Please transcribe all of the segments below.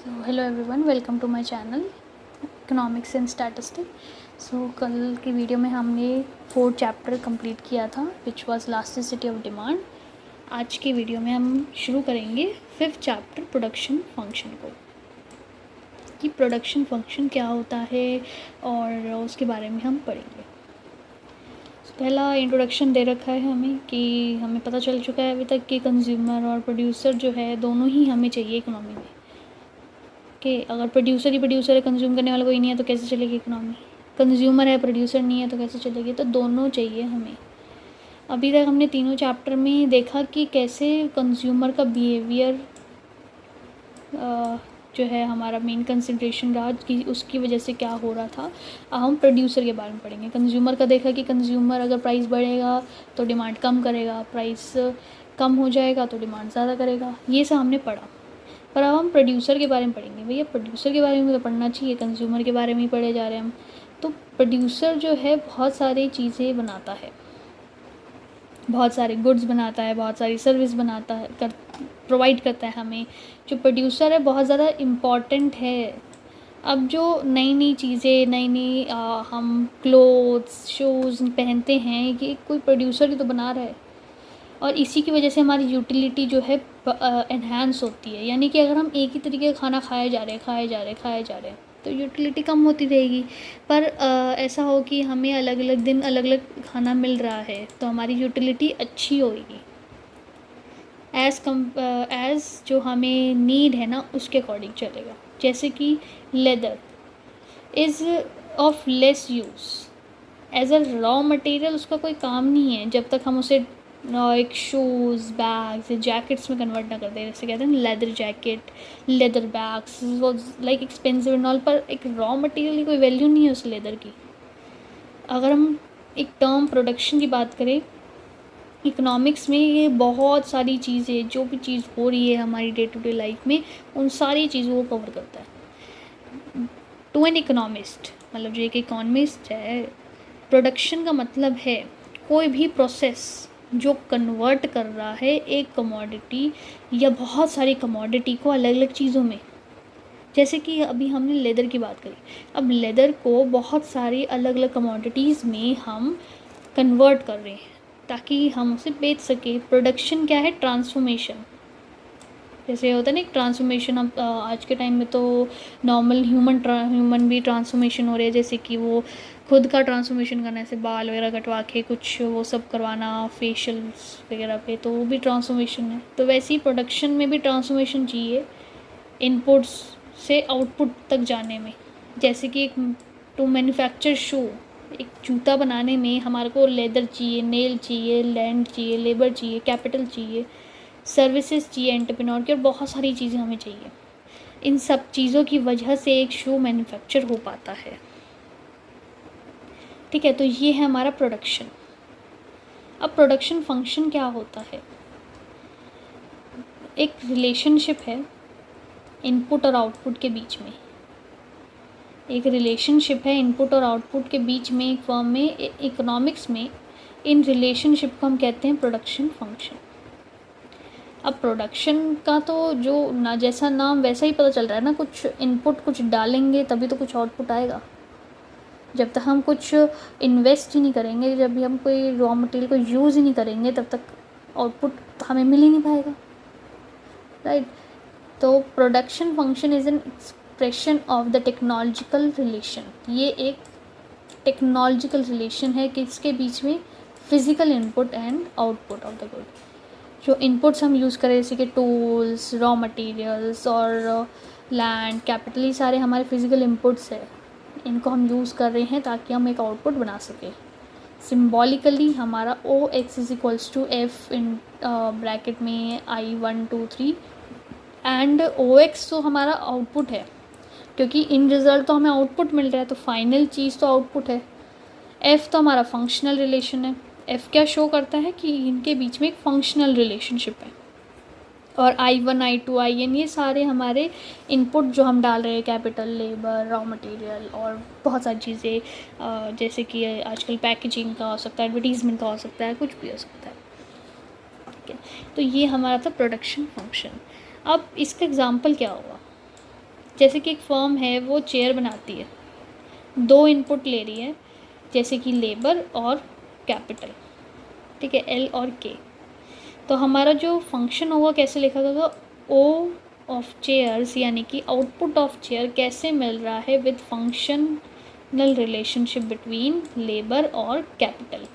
So hello everyone, welcome to my channel economics and statistic. So कल की video में हमने 4th चैप्टर कंप्लीट किया था which was elasticity of demand. आज की वीडियो में हम शुरू करेंगे 5th चैप्टर प्रोडक्शन फंक्शन को, कि प्रोडक्शन फंक्शन क्या होता है और उसके बारे में हम पढ़ेंगे। पहला इंट्रोडक्शन दे रखा है हमें कि हमें पता चल चुका है अभी तक कि कंज्यूमर और प्रोड्यूसर जो है दोनों ही हमें चाहिए इकोनॉमी में, कि अगर प्रोड्यूसर ही प्रोड्यूसर है, कंज्यूम करने वाला कोई नहीं है तो कैसे चलेगी इकोनॉमी। कंज्यूमर है, प्रोड्यूसर नहीं है तो कैसे चलेगी। तो दोनों चाहिए हमें। अभी तक हमने तीनों चैप्टर में देखा कि कैसे कंज्यूमर का बिहेवियर जो है हमारा मेन कंसिड्रेशन रहा कि उसकी वजह से क्या हो रहा था। अब हम प्रोड्यूसर के बारे में पढ़ेंगे। कंज्यूमर का देखा कि कंज्यूमर अगर प्राइस बढ़ेगा तो डिमांड कम करेगा, प्राइस कम हो जाएगा तो डिमांड ज़्यादा करेगा। ये सब हमने पढ़ा। पर अब हम प्रोड्यूसर के बारे में पढ़ेंगे। भैया प्रोड्यूसर के बारे में तो पढ़ना चाहिए, कंज्यूमर के बारे में ही पढ़े जा रहे हैं हम। तो प्रोड्यूसर जो है बहुत सारी चीज़ें बनाता है, बहुत सारे गुड्स बनाता है, बहुत सारी सर्विस बनाता है, प्रोवाइड करता है हमें। जो प्रोड्यूसर है बहुत ज़्यादा इम्पॉर्टेंट है। अब जो नई नई चीज़ें, नई नई हम क्लोथ्स शूज़ पहनते हैं, ये कोई प्रोड्यूसर ही तो बना रहा है। और इसी की वजह से हमारी यूटिलिटी जो है एनहांस होती है। यानी कि अगर हम एक ही तरीके का खाना खाए जा रहे हैं तो यूटिलिटी कम होती रहेगी। पर ऐसा हो कि हमें अलग अलग दिन अलग अलग खाना मिल रहा है तो हमारी यूटिलिटी अच्छी होगी। एज़ जो हमें नीड है ना उसके अकॉर्डिंग चलेगा। जैसे कि leather is of less use as a raw material, उसका कोई काम नहीं है जब तक हम उसे एक शूज़, बैग्स, जैकेट्स में कन्वर्ट ना कर दें। जैसे कहते हैं leather jacket, leather bags was like expensive and all, पर एक रॉ मटेरियल की कोई वैल्यू नहीं है उस लेदर की। अगर हम एक टर्म प्रोडक्शन की बात करें इकोनॉमिक्स में, ये बहुत सारी चीज़ें, जो भी चीज़ हो रही है हमारी डे टू डे लाइफ में, उन सारी चीज़ों को कवर करता है। टू एन इकोनॉमिस्ट, मतलब जो एक इकोनॉमिस्ट है, प्रोडक्शन का मतलब है कोई भी प्रोसेस जो कन्वर्ट कर रहा है एक कमोडिटी या बहुत सारी कमोडिटी को अलग अलग चीज़ों में। जैसे कि अभी हमने लेदर की बात करी, अब लेदर को बहुत सारी अलग अलग कमोडिटीज़ में हम कन्वर्ट कर रहे हैं ताकि हम उसे बेच सकें। प्रोडक्शन क्या है? ट्रांसफॉर्मेशन। जैसे होता है ना एक ट्रांसफॉर्मेशन। अब आज के टाइम में तो नॉर्मल ह्यूमन भी ट्रांसफॉर्मेशन हो रहे हैं। जैसे कि वो खुद का ट्रांसफॉर्मेशन करना, जैसे बाल वगैरह कटवा के कुछ वो सब करवाना फेशियल्स वगैरह पे, तो वो भी ट्रांसफॉर्मेशन है। तो वैसे ही प्रोडक्शन में भी ट्रांसफॉर्मेशन चाहिए इनपुट्स से आउटपुट तक जाने में। जैसे कि एक टू मैन्युफैक्चर शू, एक जूता बनाने में हमारे को लेदर चाहिए, नेल चाहिए, लैंड चाहिए, लेबर चाहिए, कैपिटल चाहिए, सर्विसेज चाहिए एंटरप्रेन्योर की, और बहुत सारी चीज़ें हमें चाहिए। इन सब चीज़ों की वजह से एक शू मैन्युफैक्चर हो पाता है। ठीक है, तो ये है हमारा प्रोडक्शन। अब प्रोडक्शन फंक्शन क्या होता है? एक रिलेशनशिप है इनपुट और आउटपुट के बीच में। एक रिलेशनशिप है इनपुट और आउटपुट के बीच में एक फर्म में, इकोनॉमिक्स में। इन रिलेशनशिप को हम कहते हैं प्रोडक्शन फंक्शन। अब प्रोडक्शन का तो जो ना जैसा नाम वैसा ही पता चल रहा है ना, कुछ इनपुट कुछ डालेंगे तभी तो कुछ आउटपुट आएगा। जब तक हम कुछ इन्वेस्ट ही नहीं करेंगे, जब भी हम कोई रॉ मटेरियल को यूज़ ही नहीं करेंगे, तब तक आउटपुट हमें मिल ही नहीं पाएगा, राइट। तो production function is an expression of the technological relation. ये एक टेक्नोलॉजिकल रिलेशन है कि इसके बीच में physical input and output of the good. जो इनपुट्स हम यूज़ करें जैसे कि टूल्स, रॉ मटेरियल्स और लैंड, कैपिटल, ये सारे हमारे फिज़िकल इनपुट्स है। इनको हम यूज़ कर रहे हैं ताकि हम एक आउटपुट बना सकें। सिम्बॉलिकली हमारा O x is equals to f in bracket में आई 1 2 3 एंड ओ एक्स तो हमारा आउटपुट है, क्योंकि इन रिज़ल्ट तो हमें आउटपुट मिल रहा है, तो फाइनल चीज़ तो आउटपुट है। एफ़ तो हमारा फंक्शनल रिलेशन है। एफ़ क्या शो करता है कि इनके बीच में एक फंक्शनल रिलेशनशिप है। और I1 I2 IN ये सारे हमारे इनपुट जो हम डाल रहे हैं, कैपिटल, लेबर, रॉ मटेरियल और बहुत सारी चीज़ें, जैसे कि आजकल पैकेजिंग का हो सकता है, एडवर्टीज़मेंट का हो सकता है, कुछ भी हो सकता है। ठीक है, तो ये हमारा था प्रोडक्शन फंक्शन। अब इसका एग्जांपल क्या होगा? जैसे कि एक फर्म है वो चेयर बनाती है, 2 इनपुट ले रही है जैसे कि लेबर और कैपिटल, ठीक है, एल और के। तो हमारा जो फंक्शन होगा कैसे लिखा जाएगा, ओ ऑफ चेयर्स, यानी कि आउटपुट ऑफ चेयर कैसे मिल रहा है with functional relationship between labour और कैपिटल।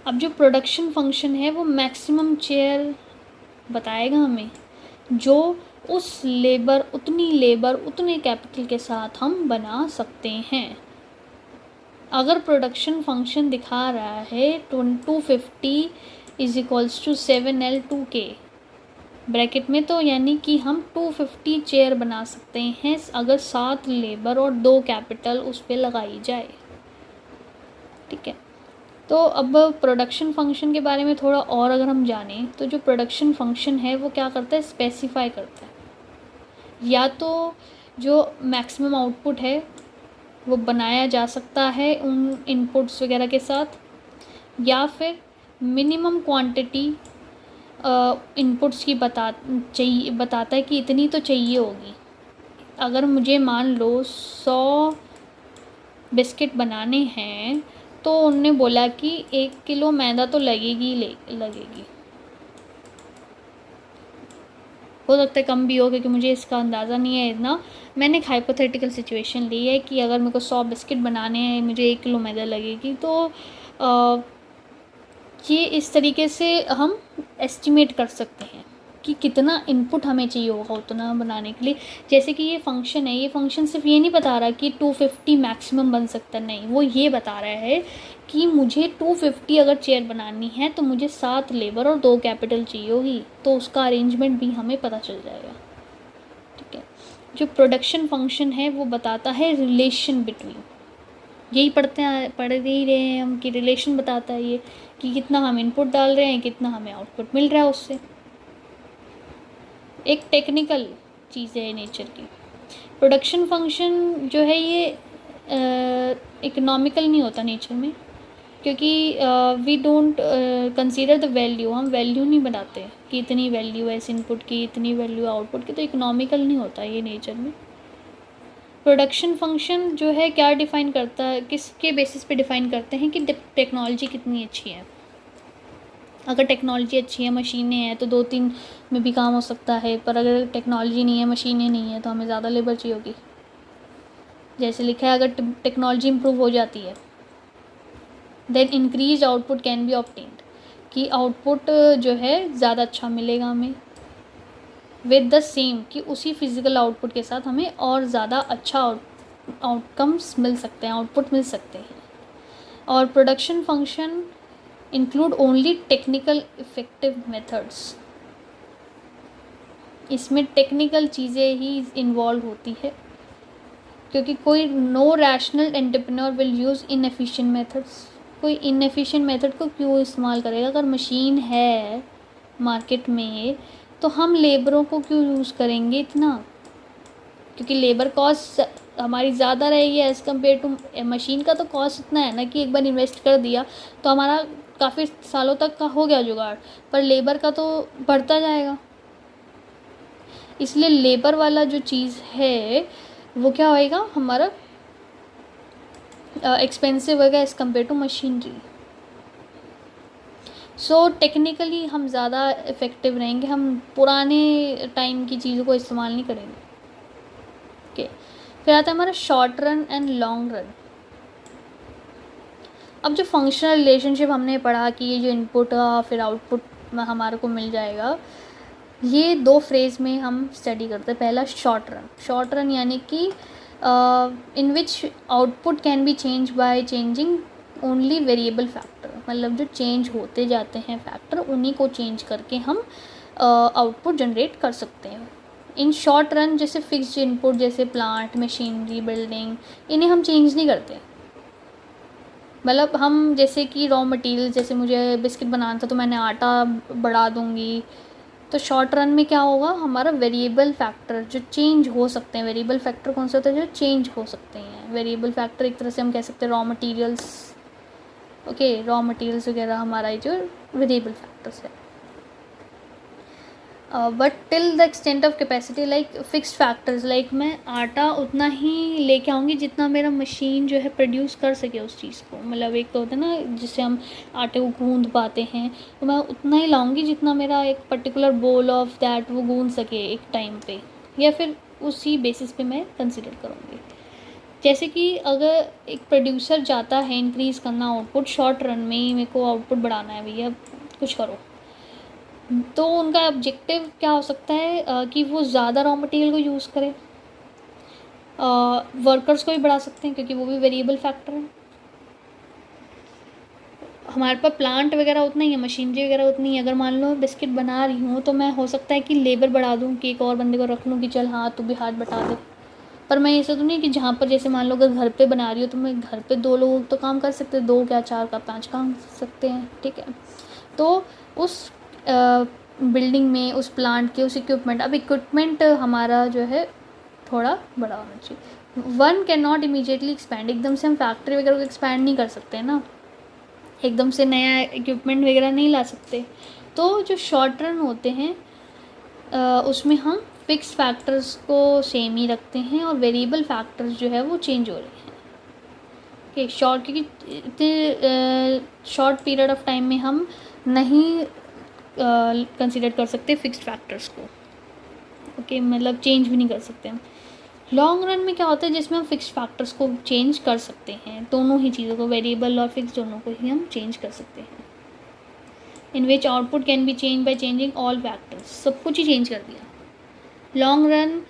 अब जो प्रोडक्शन फंक्शन है वो मैक्सिमम चेयर बताएगा हमें, जो उस लेबर उतने कैपिटल के साथ हम बना सकते हैं। अगर प्रोडक्शन फंक्शन दिखा रहा है 250 is equals to 7L2K bracket में, तो यानी कि हम 250 चेयर बना सकते हैं अगर 7 लेबर और 2 कैपिटल उस पर लगाई जाए, ठीक है। तो अब प्रोडक्शन फंक्शन के बारे में थोड़ा और अगर हम जानें तो जो प्रोडक्शन फंक्शन है वो क्या करता है, स्पेसिफाई करता है या तो जो मैक्सिमम आउटपुट है वो बनाया जा सकता है उन इनपुट्स वगैरह के साथ, या फिर मिनिमम क्वांटिटी इनपुट्स की बताता है कि इतनी तो चाहिए होगी। अगर मुझे मान लो 100 बिस्किट बनाने हैं तो उनने बोला कि 1 किलो मैदा तो लगेगी। हो सकता है कम भी हो, क्योंकि मुझे इसका अंदाज़ा नहीं है इतना। मैंने एक हाइपोथेटिकल सिचुएशन ली है कि अगर मेरे को 100 बिस्किट बनाने हैं, मुझे 1 किलो मैदा लगेगी, तो ये इस तरीके से हम एस्टिमेट कर सकते हैं कि कितना इनपुट हमें चाहिए होगा उतना बनाने के लिए। जैसे कि ये फंक्शन है, ये फंक्शन सिर्फ ये नहीं बता रहा कि 250 मैक्सिमम बन सकता, नहीं, वो ये बता रहा है कि मुझे 250 अगर चेयर बनानी है तो मुझे 7 लेबर और 2 कैपिटल चाहिए होगी, तो उसका अरेंजमेंट भी हमें पता चल जाएगा, ठीक है। जो प्रोडक्शन फंक्शन है वो बताता है रिलेशन बिटवीन, यही पढ़ ही रहे हैं हम कि रिलेशन बताता है ये कि कितना हम इनपुट डाल रहे हैं, कितना हमें आउटपुट मिल रहा है उससे। एक टेक्निकल चीज़ है नेचर की। प्रोडक्शन फंक्शन जो है ये इकोनॉमिकल नहीं होता नेचर में, क्योंकि we don't consider the value, हम वैल्यू नहीं बनाते कि इतनी वैल्यू है इस इनपुट की, इतनी वैल्यू आउटपुट की, तो इकोनॉमिकल नहीं होता ये नेचर में। प्रोडक्शन फंक्शन जो है क्या डिफ़ाइन करता है, किसके बेसिस पे डिफ़ाइन करते हैं कि टेक्नोलॉजी कितनी अच्छी है। अगर टेक्नोलॉजी अच्छी है, मशीनें हैं, तो 2-3 में भी काम हो सकता है, पर अगर टेक्नोलॉजी नहीं है, मशीनें नहीं है, तो हमें ज़्यादा लेबर चाहिए होगी। जैसे लिखा है, अगर टेक्नोलॉजी इम्प्रूव हो जाती है then increase output can be obtained, कि आउटपुट जो है ज़्यादा अच्छा मिलेगा हमें विद द सेम, कि उसी फिज़िकल आउटपुट के साथ हमें और ज़्यादा अच्छा आउटकम्स मिल सकते हैं, आउटपुट मिल सकते हैं। और production function include only technical effective methods, इसमें टेक्निकल चीज़ें ही इन्वॉल्व होती है, क्योंकि कोई no rational entrepreneur will use inefficient methods, कोई इनएफिशिएंट मेथड को क्यों इस्तेमाल करेगा। अगर मशीन है मार्केट में तो हम लेबरों को क्यों यूज़ करेंगे इतना, क्योंकि लेबर कॉस्ट हमारी ज़्यादा रहेगी एज़ कम्पेयर टू मशीन का। तो कॉस्ट इतना है ना कि एक बार इन्वेस्ट कर दिया तो हमारा काफ़ी सालों तक का हो गया जुगाड़, पर लेबर का तो बढ़ता जाएगा। इसलिए लेबर वाला जो चीज़ है वो क्या होएगा, हमारा एक्सपेंसिव होगा as compare to machinery. So technically हम ज़्यादा इफ़ेक्टिव रहेंगे, हम पुराने टाइम की चीज़ों को इस्तेमाल नहीं करेंगे, ओके। फिर आता है हमारा short run and long run. अब जो फंक्शनल रिलेशनशिप हमने पढ़ा कि ये जो इनपुट फिर आउटपुट हमारे को मिल जाएगा, ये 2 फ्रेज में हम स्टडी करते हैं। पहला शॉर्ट रन यानी कि in which output can be change by changing only variable factor, मतलब जो चेंज होते जाते हैं फैक्टर उन्हीं को चेंज करके हम आउटपुट जनरेट कर सकते हैं। इन शॉर्ट रन जैसे फिक्स्ड इनपुट जैसे प्लांट, मशीनरी, बिल्डिंग, इन्हें हम चेंज नहीं करते। मतलब हम जैसे कि रॉ मटेरियल, जैसे मुझे बिस्किट बनाना था तो मैंने आटा बढ़ा दूँगी, तो शॉर्ट रन में क्या होगा, हमारा वेरिएबल फैक्टर जो चेंज हो सकते हैं। वेरिएबल फैक्टर कौन से होते हैं, जो चेंज हो सकते हैं। वेरिएबल फैक्टर एक तरह से हम कह सकते हैं raw materials, okay, raw materials वगैरह हमारा जो वेरिएबल फैक्टर्स है। But till the extent of capacity, like fixed factors, like मैं आटा उतना ही लेके आऊँगी जितना मेरा मशीन जो है प्रोड्यूस कर सके उस चीज़ को। मतलब एक तो होता है ना जिससे हम आटे को गूँध पाते हैं, तो मैं उतना ही लाऊंगी जितना मेरा एक पर्टिकुलर बोल ऑफ दैट वो गूँध सके एक टाइम पे, या फिर उसी बेसिस पे मैं कंसिडर करूँगी। जैसे कि अगर एक प्रोड्यूसर जाता है इंक्रीज़ करना आउटपुट, शॉर्ट रन में ही मेरे को आउटपुट बढ़ाना है भैया, कुछ करो, तो उनका ऑब्जेक्टिव क्या हो सकता है कि वो ज़्यादा रॉ मटेरियल को यूज़ करें। वर्कर्स को भी बढ़ा सकते हैं क्योंकि वो भी वेरिएबल फैक्टर है। हमारे पास प्लांट वगैरह उतना ही है, मशीनरी वगैरह उतनी है। अगर मान लो बिस्किट बना रही हूँ तो मैं हो सकता है कि लेबर बढ़ा दूँ, कि एक और बंदे को रख लूँ कि चल हाँ तू भी हाथ बटा दे। पर मैं ऐसा तो नहीं कि जहाँ पर जैसे मान लो अगर घर पे बना रही हो तो मैं घर पे 2 लोग तो काम कर सकते हैं, 2 क्या 4 का 5 काम कर सकते हैं, ठीक है। तो उस बिल्डिंग में, उस प्लांट के, उस इक्विपमेंट, अब इक्विपमेंट हमारा जो है थोड़ा बड़ा होना चाहिए। One can not immediately expand, एकदम से हम फैक्ट्री वगैरह को एक्सपैंड नहीं कर सकते ना, एकदम से नया इक्विपमेंट वगैरह नहीं ला सकते। तो जो शॉर्ट रन होते हैं उसमें हम फिक्स फैक्टर्स को सेम ही रखते हैं और वेरिएबल फैक्टर्स जो है वो चेंज हो रहे हैं कि शॉर्ट, क्योंकि इतने शॉर्ट पीरियड ऑफ टाइम में हम नहीं कंसिडर कर सकते फिक्स्ड फैक्टर्स को, ओके, मतलब चेंज भी नहीं कर सकते हम। लॉन्ग रन में क्या होता है जिसमें हम फिक्स्ड फैक्टर्स को चेंज कर सकते हैं, दोनों ही चीज़ों को, वेरिएबल और फिक्स दोनों को ही हम चेंज कर सकते हैं। In which output can be change by changing all factors, सब कुछ ही चेंज कर दिया। लॉन्ग रन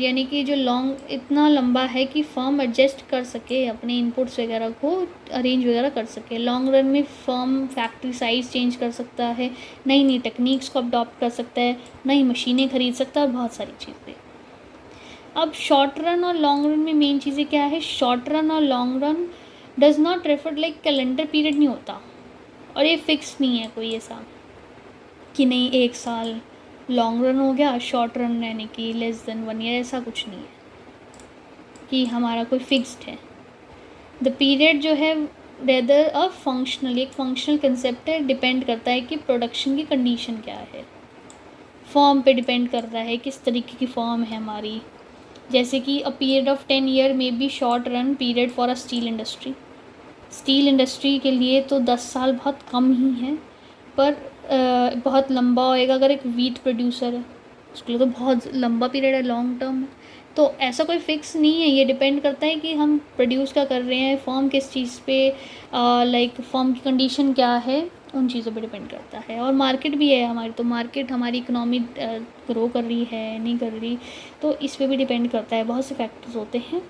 यानी कि जो लॉन्ग इतना लंबा है कि फर्म एडजस्ट कर सके अपने इनपुट्स वगैरह को, अरेंज वगैरह कर सके। लॉन्ग रन में फर्म फैक्ट्री साइज़ चेंज कर सकता है, नई नई टेक्निक्स को अडॉप्ट कर सकता है, नई मशीनें खरीद सकता है, बहुत सारी चीज़ें। अब शॉर्ट रन और लॉन्ग रन में मेन चीज़ें क्या है, शॉर्ट रन और long run does not refer like calendar period नहीं होता, और ये फिक्स नहीं है कोई ऐसा कि नहीं 1 साल लॉन्ग रन हो गया, शॉर्ट रन यानी कि लेस देन 1 ईयर, ऐसा कुछ नहीं है कि हमारा कोई फिक्स्ड है। द पीरियड जो है रेदर अ फंक्शनल, एक फंक्शनल कंसेप्ट है, डिपेंड करता है कि प्रोडक्शन की कंडीशन क्या है, फॉर्म पे डिपेंड करता है किस तरीके की फॉर्म है हमारी। जैसे कि a period of 10 year may be short run period for a steel industry, steel industry के लिए तो 10 साल बहुत कम ही है, पर बहुत लंबा होएगा अगर एक वीट प्रोड्यूसर है उसके लिए तो बहुत लंबा पीरियड है, लॉन्ग टर्म है। तो ऐसा कोई फिक्स नहीं है, ये डिपेंड करता है कि हम प्रोड्यूस क्या कर रहे हैं, फॉर्म किस चीज़ पे, लाइक फॉर्म की कंडीशन क्या है, उन चीज़ों पे डिपेंड करता है। और मार्केट भी है हमारी, तो मार्केट हमारी इकोनॉमी ग्रो कर रही है नहीं कर रही, तो इस पर भी डिपेंड करता है। बहुत से फैक्टर्स होते हैं,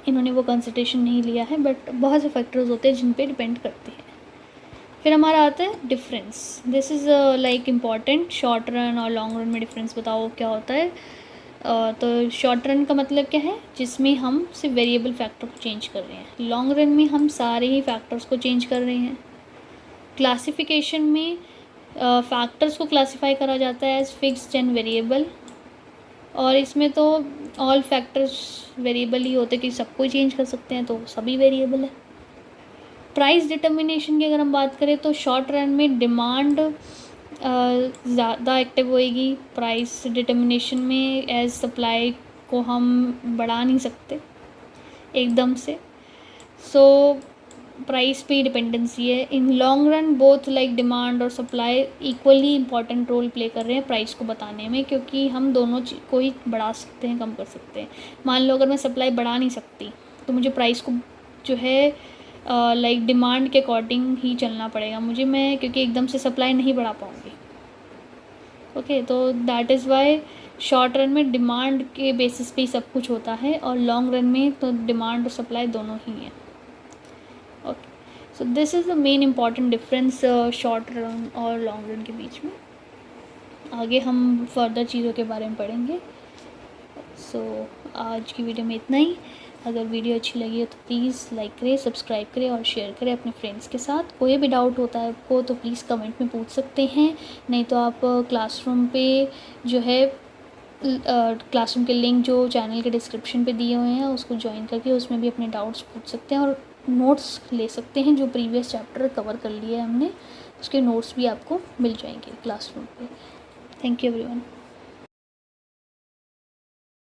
इन्होंने वो कंसिडरेशन नहीं लिया है, बट बहुत से फैक्टर्स होते हैं जिन पे डिपेंड करते हैं। फिर हमारा आता है difference, this is like important, short run और लॉन्ग रन में डिफरेंस बताओ क्या होता है। तो शॉर्ट रन का मतलब क्या है, जिसमें हम सिर्फ वेरिएबल फैक्टर को चेंज कर रहे हैं। लॉन्ग रन में हम सारे ही फैक्टर्स को चेंज कर रहे हैं। क्लासिफिकेशन में फैक्टर्स को क्लासीफाई करा जाता है एज फिक्स्ड एंड वेरिएबल, और इसमें तो ऑल फैक्टर्स वेरिएबल ही होते कि सबको चेंज कर सकते हैं, तो सभी वेरिएबल है। प्राइस डिटर्मिनेशन की अगर हम बात करें तो शॉर्ट रन में डिमांड ज़्यादा एक्टिव होएगी प्राइस डिटर्मिनेशन में, एज सप्लाई को हम बढ़ा नहीं सकते एकदम से, सो प्राइस पे डिपेंडेंसी है। In long run both like demand और supply equally important role play कर रहे हैं प्राइस को बताने में, क्योंकि हम दोनों को ही बढ़ा सकते हैं, कम कर सकते हैं। मान लो अगर मैं सप्लाई बढ़ा नहीं सकती तो मुझे प्राइस को जो है लाइक डिमांड के अकॉर्डिंग ही चलना पड़ेगा मुझे, मैं क्योंकि एकदम से सप्लाई नहीं बढ़ा पाऊँगी, ओके। तो that is why short run में डिमांड के बेसिस पे ही सब कुछ होता है, और लॉन्ग रन में तो डिमांड और सप्लाई दोनों ही हैं, okay. So this is the main important difference short run और लॉन्ग रन के बीच में। आगे हम फर्दर चीज़ों के बारे में पढ़ेंगे। सो आज की वीडियो में इतना ही। अगर वीडियो अच्छी लगी हो तो प्लीज़ लाइक करें, सब्सक्राइब करें और शेयर करें अपने फ्रेंड्स के साथ। कोई भी डाउट होता है आपको तो प्लीज़ कमेंट में पूछ सकते हैं, नहीं तो आप क्लासरूम पे जो है क्लासरूम के लिंक जो चैनल के डिस्क्रिप्शन पे दिए हुए हैं उसको ज्वाइन करके उसमें भी अपने डाउट्स पूछ सकते हैं, और नोट्स ले सकते हैं जो प्रीवियस चैप्टर कवर कर लिए हमने, उसके नोट्स भी आपको मिल जाएंगे क्लासरूम पे। Thank you everyone.